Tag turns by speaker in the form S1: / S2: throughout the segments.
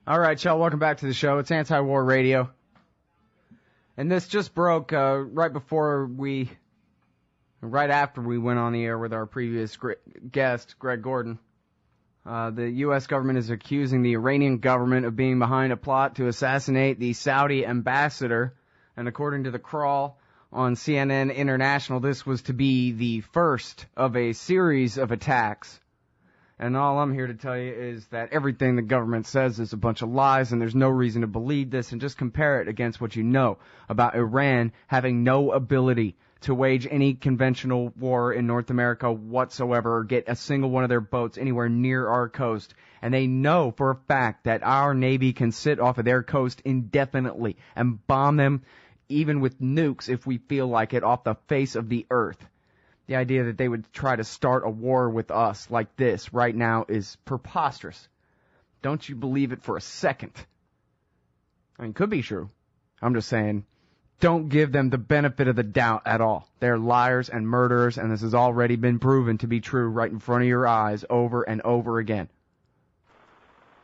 S1: All right, y'all, welcome back to the show. It's Anti-War Radio. And this just broke right after we went on the air with our previous guest, Greg Gordon. The U.S. government is accusing the Iranian government of being behind a plot to assassinate the Saudi ambassador. And according to the crawl on CNN International, this was to be the first of a series of attacks. And all I'm here to tell you is that everything the government says is a bunch of lies, and there's no reason to believe this, and just compare it against what you know about Iran having no ability to wage any conventional war in North America whatsoever, or get a single one of their boats anywhere near our coast. And they know for a fact that our Navy can sit off of their coast indefinitely and bomb them, even with nukes, if we feel like it, off the face of the earth. The idea that they would try to start a war with us like this right now is preposterous. Don't you believe it for a second. I mean, it could be true. I'm just saying, don't give them the benefit of the doubt at all. They're liars and murderers, and this has already been proven to be true right in front of your eyes over and over again.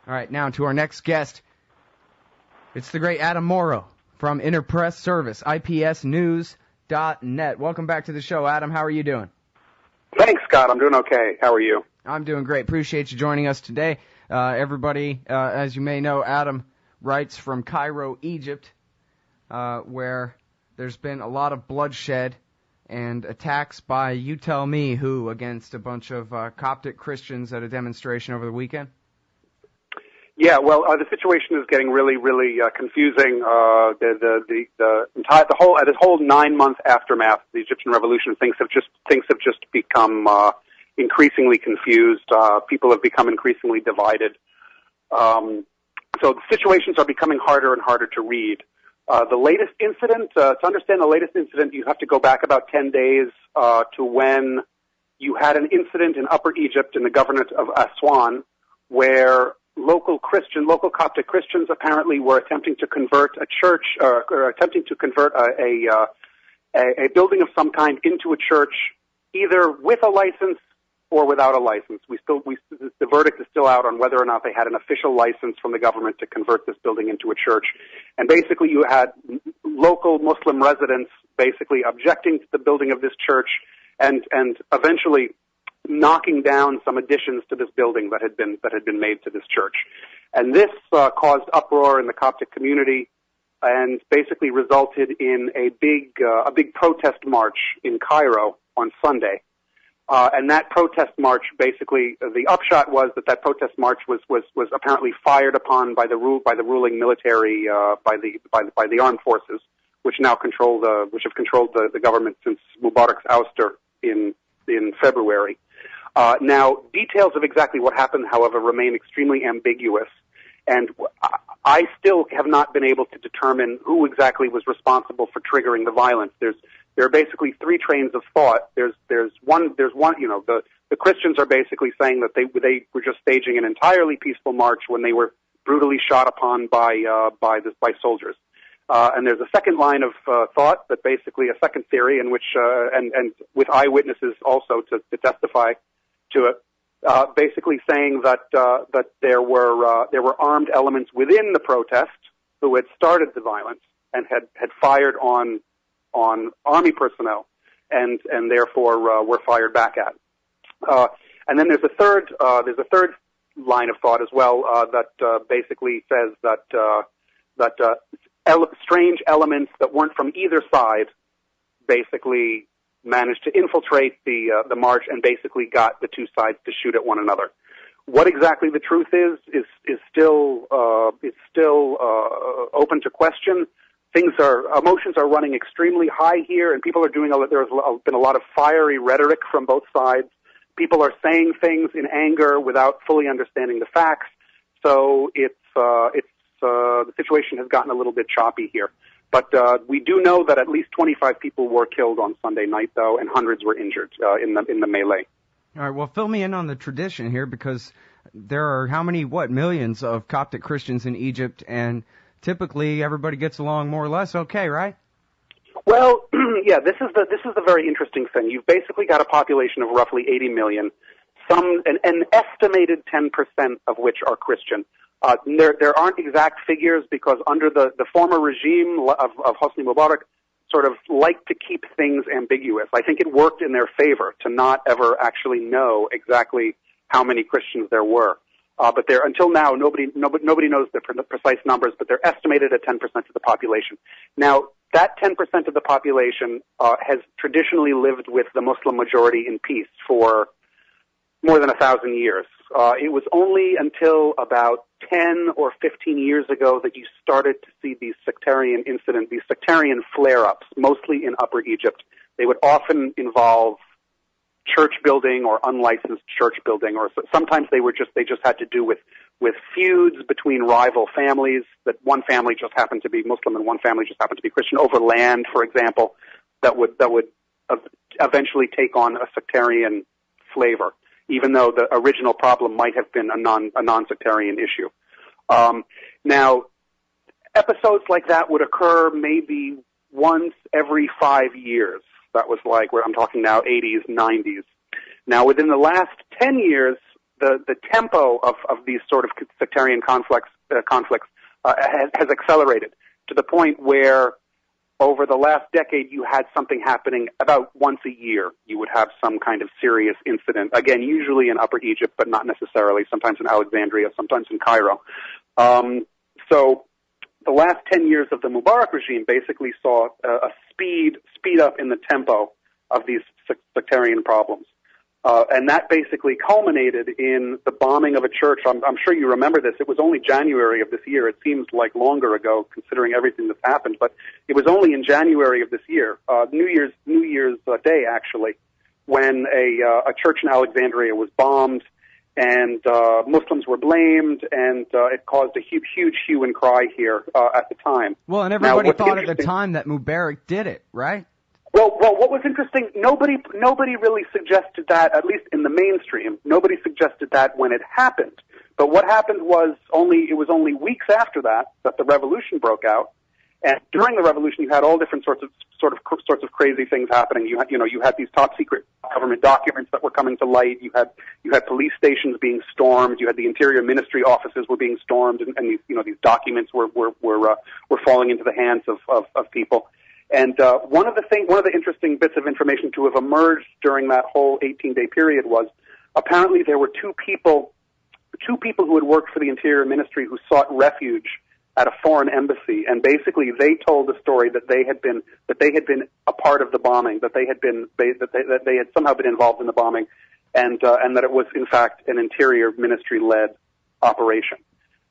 S1: All right, now to our next guest. It's the great Adam Morrow from Interpress Service, IPSnews.net. Welcome back to the show, Adam. How are you doing?
S2: Thanks, Scott. I'm doing okay. How are you?
S1: I'm doing great. Appreciate you joining us today. Everybody, as you may know, Adam writes from Cairo, Egypt, where there's been a lot of bloodshed and attacks by you tell me who against a bunch of Coptic Christians at a demonstration over the weekend.
S2: Yeah, well, the situation is getting really, really confusing. This whole 9-month aftermath of the Egyptian revolution, things have just become increasingly confused. People have become increasingly divided. So the situations are becoming harder and harder to read. The latest incident, to understand the latest incident, you have to go back about 10 days to when you had an incident in Upper Egypt in the governorate of Aswan, where local Coptic Christians apparently were attempting to convert a church, or attempting to convert a building of some kind into a church, either with a license or without a license. The verdict is still out on whether or not they had an official license from the government to convert this building into a church. And basically you had local Muslim residents basically objecting to the building of this church and eventually knocking down some additions to this building that had been made to this church. And this caused uproar in the Coptic community and basically resulted in a big protest march in Cairo on Sunday. And that protest march, basically, the upshot was that protest march was apparently fired upon by the ruling military, by the armed forces, which have controlled the government since Mubarak's ouster in February. Now, details of exactly what happened, however, remain extremely ambiguous, and I still have not been able to determine who exactly was responsible for triggering the violence. There are basically three trains of thought. There's one, the Christians are basically saying that they were just staging an entirely peaceful march when they were brutally shot upon by soldiers. And there's a second line of thought, that basically a second theory in which and with eyewitnesses also to testify to it, basically saying that there were armed elements within the protest who had started the violence and had fired on army personnel and therefore were fired back at. And then there's a third line of thought as well that basically says that strange elements that weren't from either side basically managed to infiltrate the march and basically got the two sides to shoot at one another. What exactly the truth is still open to question. Emotions are running extremely high here, and people are there's been a lot of fiery rhetoric from both sides. People are saying things in anger without fully understanding the facts. So the situation has gotten a little bit choppy here. But we do know that at least 25 people were killed on Sunday night, though, and hundreds were injured in the melee.
S1: All right, well, fill me in on the tradition here, because there are millions of Coptic Christians in Egypt, and typically everybody gets along more or less okay, right?
S2: Well, yeah, this is the very interesting thing. You've basically got a population of roughly 80 million, an estimated 10% of which are Christian. There aren't exact figures because under the former regime of Hosni Mubarak sort of liked to keep things ambiguous. I think it worked in their favor to not ever actually know exactly how many Christians there were. But until now, nobody knows the precise numbers, but they're estimated at 10% of the population. Now, that 10% of the population has traditionally lived with the Muslim majority in peace for more than 1,000 years. It was only until about 10 or 15 years ago that you started to see these sectarian incidents, these sectarian flare-ups, mostly in Upper Egypt. They would often involve church building or unlicensed church building, or sometimes they just had to do with feuds between rival families, that one family just happened to be Muslim and one family just happened to be Christian over land, for example, that would eventually take on a sectarian flavor, even though the original problem might have been a non-sectarian issue. Now, episodes like that would occur maybe once every 5 years. That was like, where I'm talking now, 80s, 90s. Now, within the last 10 years, the tempo of these sort of sectarian conflicts has accelerated to the point where over the last decade you had something happening about once a year. You would have some kind of serious incident, again, usually in Upper Egypt, but not necessarily, sometimes in Alexandria, sometimes in Cairo. So the last 10 years of the Mubarak regime basically saw a speed up in the tempo of these sectarian problems. And that basically culminated in the bombing of a church. I'm sure you remember this. It was only January of this year. It seems like longer ago, considering everything that's happened. But it was only in January of this year, New Year's Day, actually, when a church in Alexandria was bombed, and Muslims were blamed, and it caused a huge hue and cry here at the time.
S1: Well, and everybody thought at the time that Mubarak did it, right?
S2: Well, what was interesting, nobody really suggested that, at least in the mainstream. Nobody suggested that when it happened. But what happened was it was only weeks after that the revolution broke out. And during the revolution, you had all different sorts of crazy things happening. You had these top secret government documents that were coming to light. You had police stations being stormed. You had the Interior Ministry offices were being stormed, and these documents were falling into the hands of people. And one of the interesting bits of information to have emerged during that whole 18-day period was apparently there were two people who had worked for the Interior Ministry who sought refuge at a foreign embassy, and basically they told the story that they had been a part of the bombing, that they had somehow been involved in the bombing, and that it was in fact an Interior Ministry led operation.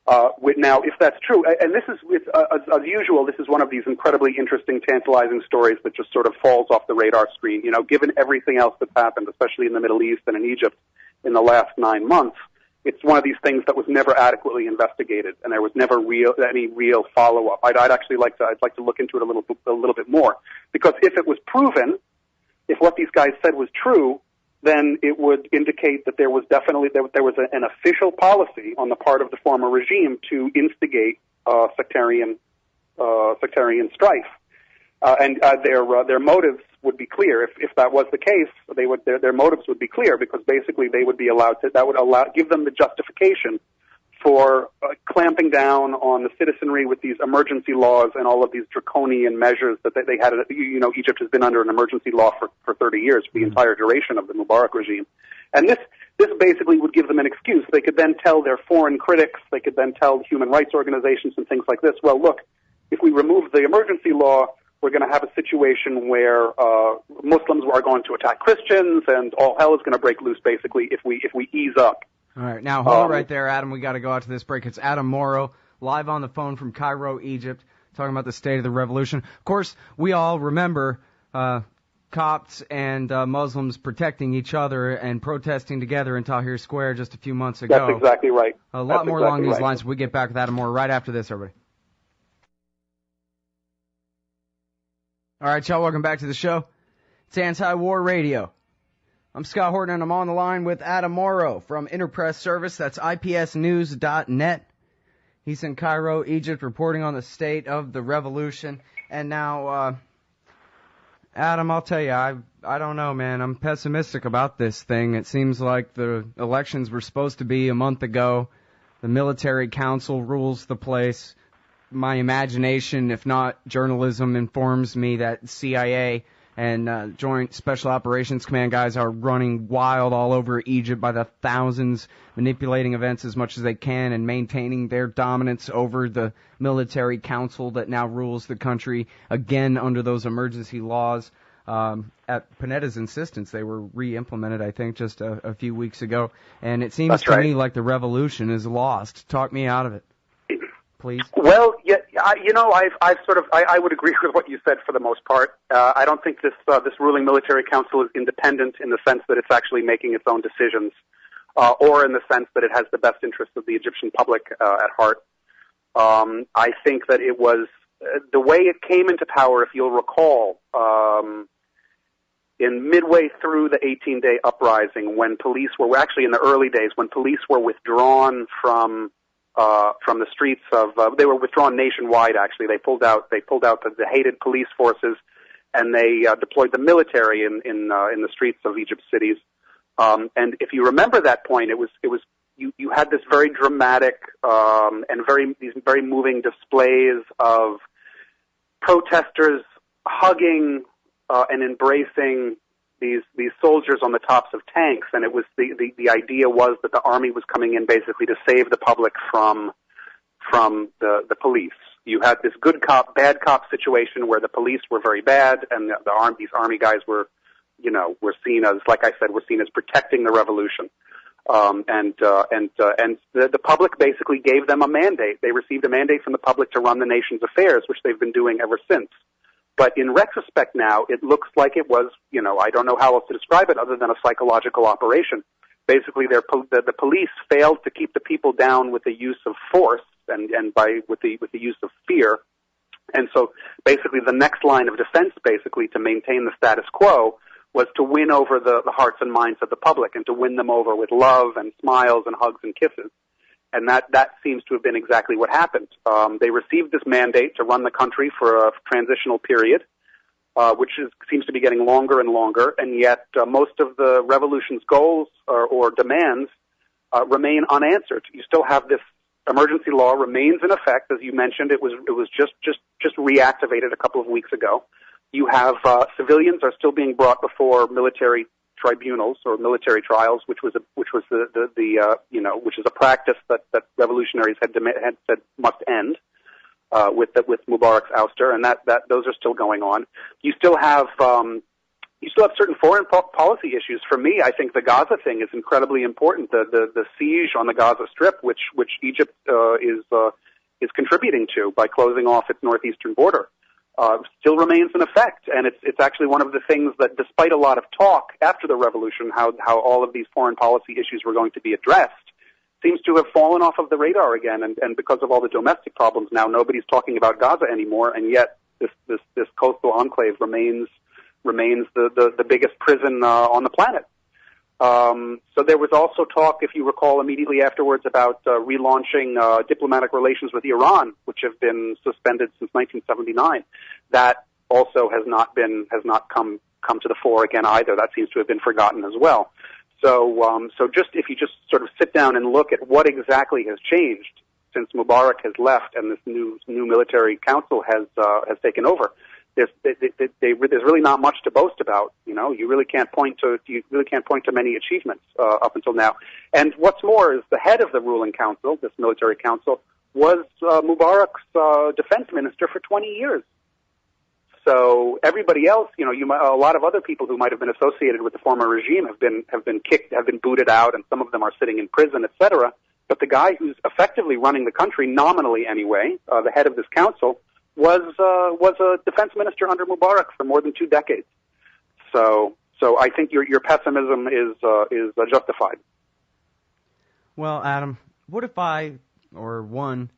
S2: Now, if that's true, and this is as usual, this is one of these incredibly interesting, tantalizing stories that just sort of falls off the radar screen. Given everything else that's happened, especially in the Middle East and in Egypt in the last 9 months. It's one of these things that was never adequately investigated, and there was never any real follow-up. I'd like to look into it a little bit more, because if it was proven, if what these guys said was true, then it would indicate that there was an official policy on the part of the former regime to instigate sectarian strife, and their motives would be clear. If that was the case, their motives would be clear, because basically they would be give them the justification for clamping down on the citizenry with these emergency laws and all of these draconian measures that they had. Egypt has been under an emergency law for 30 years, for the entire duration of the Mubarak regime. And this basically would give them an excuse. They could then tell their foreign critics, they could then tell human rights organizations and things like this, well, look, if we remove the emergency law, we're going to have a situation where Muslims are going to attack Christians, and all hell is going to break loose, basically, if we ease up.
S1: All right, now hold right there, Adam. We got to go out to this break. It's Adam Morrow, live on the phone from Cairo, Egypt, talking about the state of the revolution. Of course, we all remember Copts and Muslims protecting each other and protesting together in Tahrir Square just a few months ago.
S2: That's exactly right.
S1: A lot more along these lines. We get back with Adam Morrow right after this, everybody. All right, y'all, welcome back to the show. It's Anti-War Radio. I'm Scott Horton, and I'm on the line with Adam Morrow from Interpress Service. That's ipsnews.net. He's in Cairo, Egypt, reporting on the state of the revolution. And now, Adam, I'll tell you, I don't know, man. I'm pessimistic about this thing. It seems like the elections were supposed to be a month ago. The military council rules the place. My imagination, if not journalism, informs me that CIA and Joint Special Operations Command guys are running wild all over Egypt by the thousands, manipulating events as much as they can and maintaining their dominance over the military council that now rules the country, again under those emergency laws. At Panetta's insistence, they were re-implemented, I think, just a few weeks ago. And it seems to me like the revolution is lost. Talk me out of it, please.
S2: Well, yeah, I would agree with what you said for the most part. I don't think this ruling military council is independent in the sense that it's actually making its own decisions, or in the sense that it has the best interests of the Egyptian public at heart. I think that it was the way it came into power, if you'll recall, in midway through the 18-day uprising, when police were actually in the early days, when police were withdrawn from the streets of, they were withdrawn nationwide. Actually, they pulled out the hated police forces, and they deployed the military in the streets of Egypt's cities. And if you remember that point, you had this very dramatic and these very moving displays of protesters hugging and embracing these soldiers on the tops of tanks, and it was the idea was that the army was coming in basically to save the public from the police. You had this good cop, bad cop situation where the police were very bad, and these army guys were seen as, like I said, protecting the revolution. And the public basically gave them a mandate. They received a mandate from the public to run the nation's affairs, which they've been doing ever since. But in retrospect now, it looks like it was, I don't know how else to describe it other than a psychological operation. Basically, the police failed to keep the people down with the use of force and with the use of fear. And so basically the next line of defense, basically, to maintain the status quo was to win over the hearts and minds of the public and to win them over with love and smiles and hugs and kisses. And that seems to have been exactly what happened. They received this mandate to run the country for a transitional period, which seems to be getting longer and longer, and yet most of the revolution's goals or demands remain unanswered. You still have this emergency law remains in effect, as you mentioned. It was just reactivated a couple of weeks ago. You have civilians are still being brought before military tribunals or military trials, which is a practice that revolutionaries had said must end with Mubarak's ouster, and that those are still going on. You still have certain foreign policy issues. For me, I think the Gaza thing is incredibly important. The siege on the Gaza Strip, which Egypt is contributing to by closing off its northeastern border. Still remains in effect, and it's actually one of the things that, despite a lot of talk after the revolution, how all of these foreign policy issues were going to be addressed, seems to have fallen off of the radar again, and because of all the domestic problems now, nobody's talking about Gaza anymore, and yet this coastal enclave remains the biggest prison on the planet. So there was also talk, if you recall, immediately afterwards about relaunching diplomatic relations with Iran, which have been suspended since 1979. That also has not come to the fore again either. That seems to have been forgotten as well. So if you just sort of sit down and look at what exactly has changed since Mubarak has left and this new military council has taken over, there's really not much to boast about. You really can't point to many achievements up until now. And what's more is the head of the ruling council, this military council, was Mubarak's defense minister for 20 years. So everybody else, a lot of other people who might have been associated with the former regime have been kicked, have been booted out, and some of them are sitting in prison, etc. But the guy who's effectively running the country, nominally anyway, the head of this council, was a defense minister under Mubarak for more than 2 decades. So I think your pessimism is justified.
S1: Well, Adam, what if one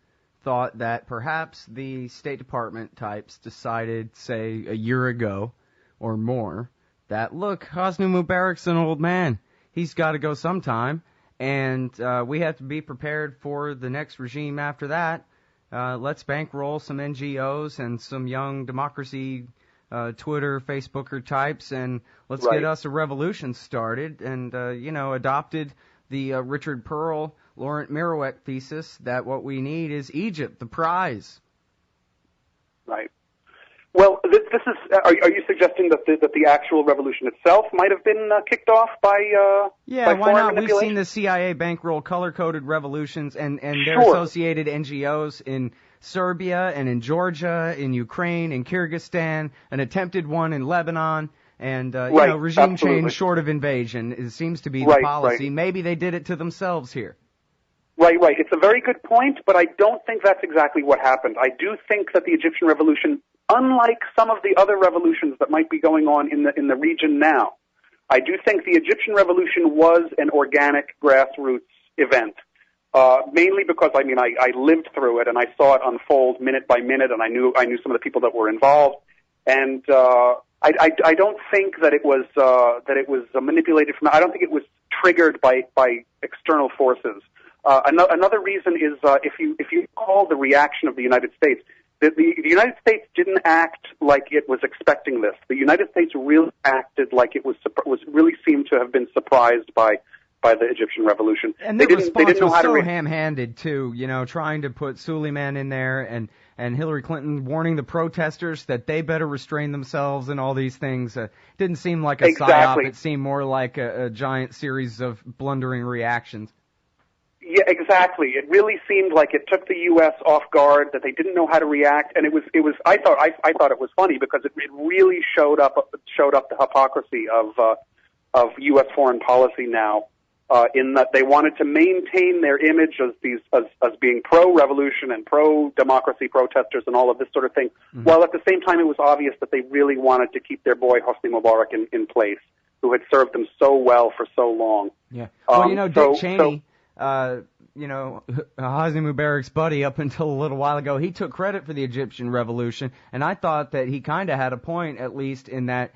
S1: thought that perhaps the State Department types decided, say, a year ago or more, that, look, Hosni Mubarak's an old man. He's got to go sometime, and we have to be prepared for the next regime after that. Let's bankroll some NGOs and some young democracy Twitter, Facebooker types, and let's get us a revolution started, and, adopted the Richard Pearl Laurent Mubarak thesis that what we need is Egypt, the prize.
S2: Right. Well, this is. Are you suggesting that the actual revolution itself might have been kicked off by
S1: why
S2: foreign
S1: not? We've
S2: manipulation?
S1: seen the CIA bankroll color-coded revolutions and their
S2: Sure.
S1: associated NGOs in Serbia and in Georgia, in Ukraine, in Kyrgyzstan, an attempted one in Lebanon, and
S2: Right,
S1: regime
S2: absolutely.
S1: change short of invasion. It seems to be the
S2: Right,
S1: policy.
S2: right.
S1: Maybe they did it to themselves here.
S2: Right. It's a very good point, but I don't think that's exactly what happened. I do think that the Egyptian revolution, unlike some of the other revolutions that might be going on in the region now, I do think the Egyptian revolution was an organic grassroots event. Mainly because I lived through it and I saw it unfold minute by minute, and I knew some of the people that were involved, and I don't think that it was manipulated from. I don't think it was triggered by external forces. Another reason is if you call the reaction of the United States, the United States didn't act like it was expecting this. The United States really acted like it was really seemed to have been surprised by the Egyptian revolution.
S1: And their response
S2: know
S1: was
S2: how
S1: so
S2: to
S1: ham-handed too, trying to put Suleiman in there and Hillary Clinton warning the protesters that they better restrain themselves and all these things. Didn't seem like a
S2: Exactly.
S1: psyop. It seemed more like a giant series of blundering reactions.
S2: Yeah, exactly. It really seemed like it took the U.S. off guard, that they didn't know how to react, and it was. I thought it was funny because it really showed up the hypocrisy of U.S. foreign policy now, in that they wanted to maintain their image as being pro-revolution and pro-democracy protesters and all of this sort of thing, while at the same time it was obvious that they really wanted to keep their boy Hosni Mubarak in place, who had served them so well for so long.
S1: Yeah. Well, Dick Cheney. Hosni Mubarak's buddy up until a little while ago, he took credit for the Egyptian revolution, and I thought that he kind of had a point, at least in that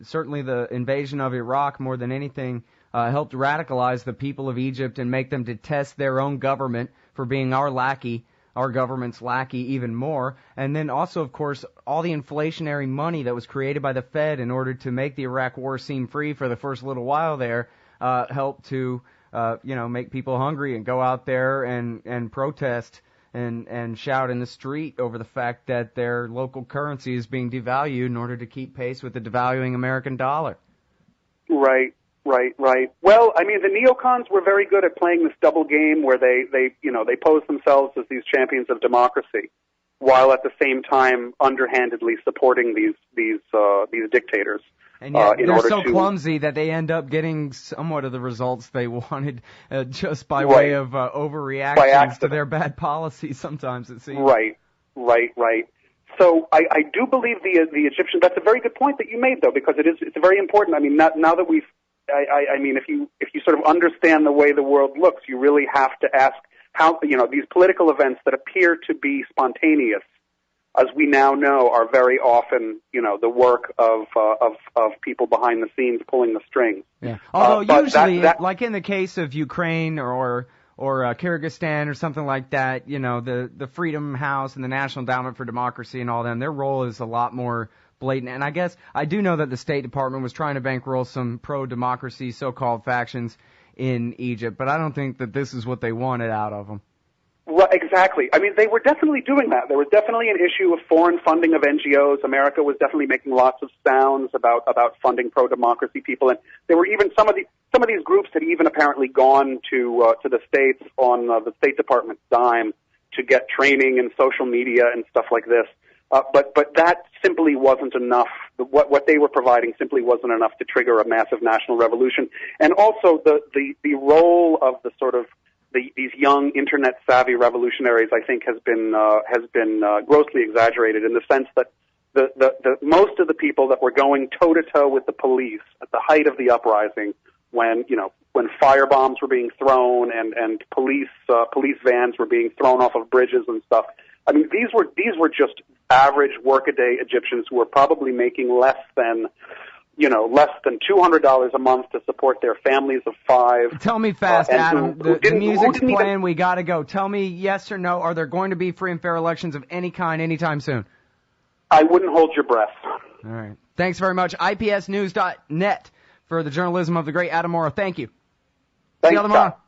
S1: certainly the invasion of Iraq more than anything helped radicalize the people of Egypt and make them detest their own government for being our government's lackey even more. And then also, of course, all the inflationary money that was created by the Fed in order to make the Iraq war seem free for the first little while there helped to make people hungry and go out there and protest and shout in the street over the fact that their local currency is being devalued in order to keep pace with the devaluing American dollar.
S2: Right. Well, the neocons were very good at playing this double game where they pose themselves as these champions of democracy, while at the same time underhandedly supporting these dictators.
S1: And yet they're so clumsy that they end up getting somewhat of the results they wanted just by way of overreactions to their bad policy sometimes, it seems. Right.
S2: So I do believe the Egyptian, that's a very good point that you made, though, because it's very important. Now that we've, if you sort of understand the way the world looks, you really have to ask how, these political events that appear to be spontaneous, as we now know, are very often, the work of people behind the scenes pulling the strings.
S1: Yeah. Although usually, like in the case of Ukraine or Kyrgyzstan or something like that, the Freedom House and the National Endowment for Democracy and all them, their role is a lot more blatant. And I guess I do know that the State Department was trying to bankroll some pro-democracy so-called factions in Egypt, but I don't think that this is what they wanted out of them.
S2: Well, exactly. They were definitely doing that. There was definitely an issue of foreign funding of NGOs. America was definitely making lots of sounds about funding pro-democracy people, and there were even some of these groups had even apparently gone to the States on the State Department's dime to get training in social media and stuff like this. But that simply wasn't enough. What they were providing simply wasn't enough to trigger a massive national revolution. And also the role of the sort of these young internet savvy revolutionaries, I think, has been grossly exaggerated in the sense that the most of the people that were going toe to toe with the police at the height of the uprising, when firebombs were being thrown and police vans were being thrown off of bridges and stuff. These were just average workaday Egyptians who were probably making less than $200 a month to support their families of 5.
S1: Tell me fast, Adam. The music's playing. We got to go. Tell me yes or no. Are there going to be free and fair elections of any kind anytime soon?
S2: I wouldn't hold your breath.
S1: All right. Thanks very much. IPSnews.net for the journalism of the great Adam Morrow. Thank you.
S2: Thanks,
S1: See you tomorrow.
S2: Scott.